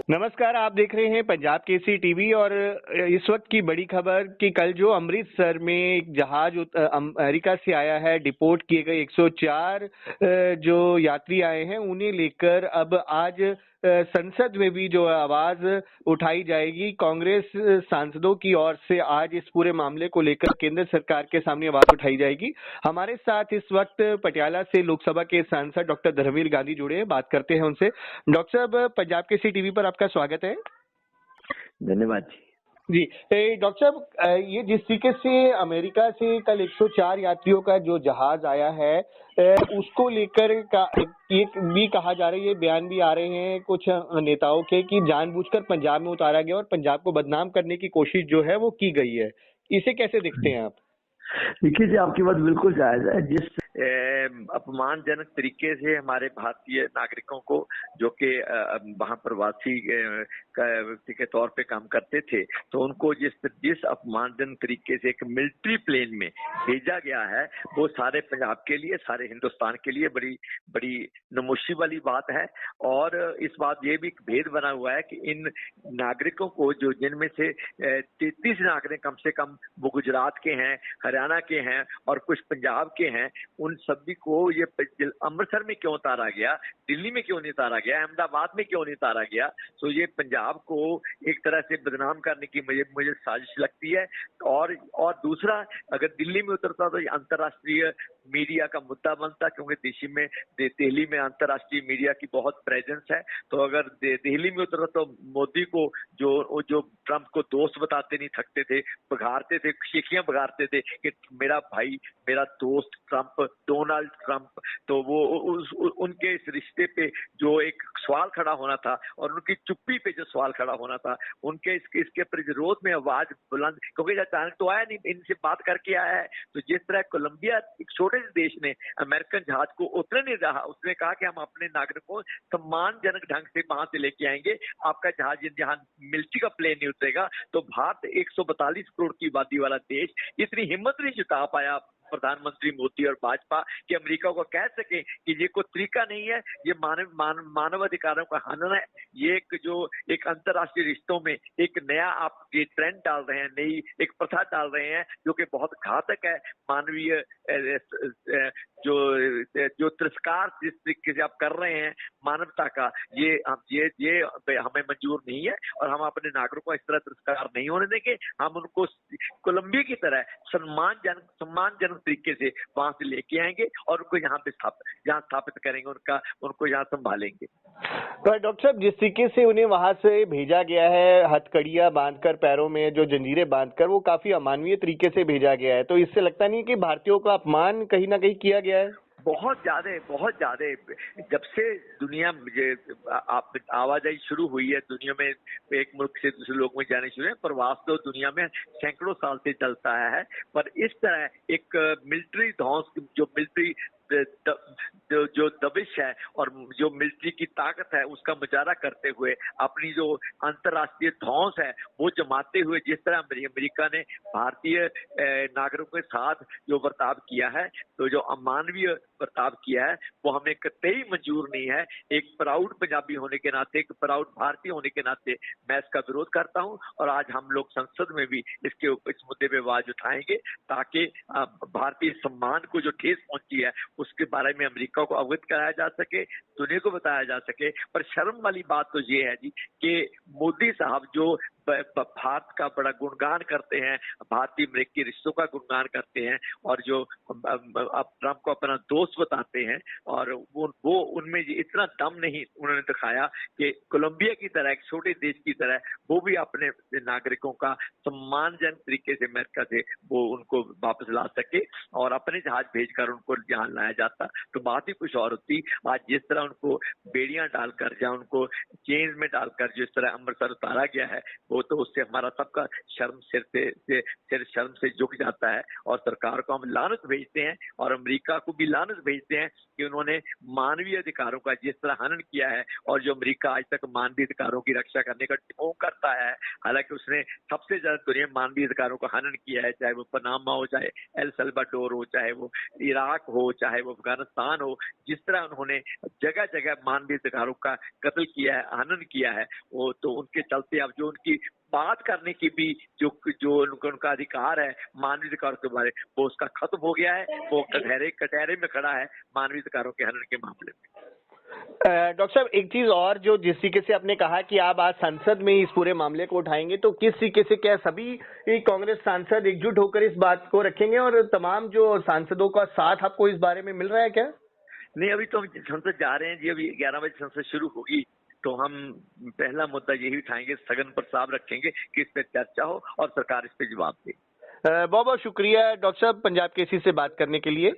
नमस्कार, आप देख रहे हैं पंजाब केसरी टीवी और इस वक्त की बड़ी खबर कि कल जो अमृतसर में एक जहाज अमेरिका से आया है, डिपोर्ट किए गए 104 जो यात्री आए हैं, उन्हें लेकर अब आज संसद में भी जो आवाज उठाई जाएगी। कांग्रेस सांसदों की ओर से आज इस पूरे मामले को लेकर केंद्र सरकार के सामने आवाज उठाई जाएगी। हमारे साथ इस वक्त पटियाला से लोकसभा के सांसद डॉक्टर धर्मवीर गांधी जुड़े हैं, बात करते हैं उनसे। डॉक्टर साहब, पंजाब केसरी टीवी पर आपका स्वागत है। धन्यवाद जी डॉक्टर साहब, ये जिस तरीके से अमेरिका से कल 104 यात्रियों का जो जहाज आया है, उसको लेकर का ये भी कहा जा रहा है, ये बयान भी आ रहे हैं कुछ नेताओं के कि जानबूझकर पंजाब में उतारा गया और पंजाब को बदनाम करने की कोशिश जो है वो की गई है। इसे कैसे देखते हैं आप? देखिए जी, आपकी बात बिल्कुल जायज है। जिस अपमानजनक तरीके से हमारे भारतीय नागरिकों को जो कि वहाँ प्रवासी के तौर पे काम करते थे, तो उनको जिस अपमानजनक तरीके से एक मिलिट्री प्लेन में भेजा गया है, वो सारे पंजाब के लिए, सारे हिंदुस्तान के लिए बड़ी बड़ी नमोशी वाली बात है। और इस बात ये भी भेद बना हुआ है कि इन नागरिकों को, जो जिनमें से 33 नागरिक कम से कम वो गुजरात के हैं, हरियाणा के हैं और कुछ पंजाब के हैं, उन सभी को ये अमृतसर में क्यों उतारा गया, दिल्ली में क्यों नहीं उतारा गया, अहमदाबाद में क्यों नहीं उतारा गया? तो ये पंजाब को एक तरह से बदनाम करने की मुझे साजिश लगती है। और दूसरा, अगर दिल्ली में उतरता तो ये अंतर्राष्ट्रीय मीडिया का मुद्दा बनता, क्योंकि दिल्ली में अंतर्राष्ट्रीय मीडिया की बहुत प्रेजेंस है। तो अगर दिल्ली में उतरा तो मोदी को जो ट्रंप को दोस्त बताते नहीं थकते थे, बघारते थे, शेखियां बघारते थे कि मेरा भाई, मेरा दोस्त ट्रंप, डोनाल्ड ट्रंप, तो वो उनके इस रिश्ते पे जो एक सवाल खड़ा होना था और उनकी चुप्पी पे जो सवाल खड़ा होना था, उनके इसके विरोध में आवाज बुलंद, क्योंकि अचानक तो आया नहीं, इनसे बात करके आया है। तो जिस तरह कोलंबिया, एक छोटे से देश ने अमेरिकन जहाज को उतरने नहीं रहा, उसने कहा कि हम अपने नागरिकों सम्मानजनक ढंग से वहां से लेके आएंगे, आपका जहाज जहां मिलिट्री का प्लेन नहीं उतरेगा। तो भारत 142 करोड़ की आबादी वाला देश इतनी हिम्मत नहीं जुटा पाया, प्रधानमंत्री मोदी और भाजपा, कि अमेरिका को कह सके कि ये कोई तरीका नहीं है, ये मानव अधिकारों का हनन है, ये एक अंतर्राष्ट्रीय रिश्तों में एक नया आप ये ट्रेंड डाल रहे हैं, नई एक प्रथा डाल रहे हैं जो कि बहुत घातक है। मानवीय जो तिरस्कार जिस तरीके से आप कर रहे हैं मानवता का, ये हमें मंजूर नहीं है और हम अपने नागरिकों को इस तरह तिरस्कार नहीं होने देंगे। हम उनको कोलंबिया की तरह सम्मानजनक तरीके से वहां से लेके आएंगे और उनको यहाँ स्थापित करेंगे, उनको यहाँ संभालेंगे। तो डॉक्टर साहब, जिस तरीके से उन्हें वहां से भेजा गया है, हथकड़ियां बांधकर, पैरों में जो जंजीरें बांधकर, वो काफी अमानवीय तरीके से भेजा गया है, तो इससे लगता नहीं कि भारतीयों का अपमान कहीं ना कहीं किया गया है? बहुत ज्यादा। जब से दुनिया आवाजाही शुरू हुई है, दुनिया में एक मुल्क से दूसरे लोग में जाने शुरू है, प्रवास तो दुनिया में सैकड़ों साल से चलता है। पर इस तरह एक मिलिट्री ध्वंस, जो मिलिट्री जो दबिश है और जो मिलिट्री की ताकत है, उसका मुजाहरा करते हुए अपनी जो अंतर्राष्ट्रीय ध्वंस है वो जमाते हुए, जिस तरह अमेरिका ने भारतीय नागरिकों के साथ जो बर्ताव किया है, तो जो अमानवीय बर्ताव किया है, वो हमें कतई मंजूर नहीं है। एक प्राउड पंजाबी होने के नाते, एक प्राउड भारतीय होने के नाते मैं इसका विरोध करता हूं और आज हम लोग संसद में भी इस मुद्दे पे आवाज उठाएंगे, ताकि भारतीय सम्मान को जो ठेस पहुंची है उसके बारे में अमेरिका को अवगत कराया जा सके, दुनिया को बताया जा सके। पर शर्म वाली बात तो ये है जी कि मोदी साहब जो भारत का बड़ा गुणगान करते हैं, भारतीय अमेरिकी रिश्तों का गुणगान करते हैं और जो अब ट्रंप को अपना दोस्त बताते हैं, और वो उनमें इतना दम नहीं उन्होंने दिखाया कि कोलंबिया की तरह, एक छोटे देश की तरह, वो भी अपने नागरिकों का सम्मानजनक तरीके से अमेरिका से वो उनको वापस ला सके और अपने जहाज भेजकर उनको यहाँ लाया जाता तो बात ही कुछ और होती। आज जिस तरह उनको बेड़ियां डालकर या उनको चेन में डालकर जिस तरह अमृतसर उतारा गया है, वो तो उससे हमारा सबका शर्म सिर शर्म से झुक जाता है और सरकार को हम लानत भेजते हैं और अमेरिका को भी लानत भेजते हैं कि उन्होंने मानवीय अधिकारों का जिस तरह हनन किया है और जो अमेरिका आज तक मानवीय अधिकारों की रक्षा करने का ढोंग करता है, हालांकि उसने सबसे ज्यादा दुनिया में मानवीय अधिकारों का हनन किया है, चाहे वो पनामा हो, चाहे एल सल्वाडोर हो, चाहे वो इराक हो, चाहे वो अफगानिस्तान हो, जिस तरह उन्होंने जगह जगह मानवीय अधिकारों का कत्ल किया है, हनन किया है, वो तो उनके चलते अब जो उनकी बात करने की भी जो उनका अधिकार है मानवीय अधिकारों के बारे वो उसका खत्म हो गया है। वो कटहरे में खड़ा है मानवीय अधिकारों के हनन के मामले में। डॉक्टर साहब, एक चीज और, जो जिस तरीके से आपने कहा कि आप आज संसद में इस पूरे मामले को उठाएंगे, तो किस तरीके से, क्या सभी कांग्रेस सांसद एकजुट होकर इस बात को रखेंगे और तमाम जो सांसदों का साथ आपको इस बारे में मिल रहा है क्या? नहीं, अभी तो हम संसद जा रहे हैं जी, अभी 11 बजे संसद शुरू होगी, तो हम पहला मुद्दा यही उठाएंगे, सदन प्रस्ताव रखेंगे कि इस पे चर्चा हो और सरकार इस पे जवाब दे। बहुत बहुत शुक्रिया डॉक्टर साहब, पंजाब केसरी से बात करने के लिए।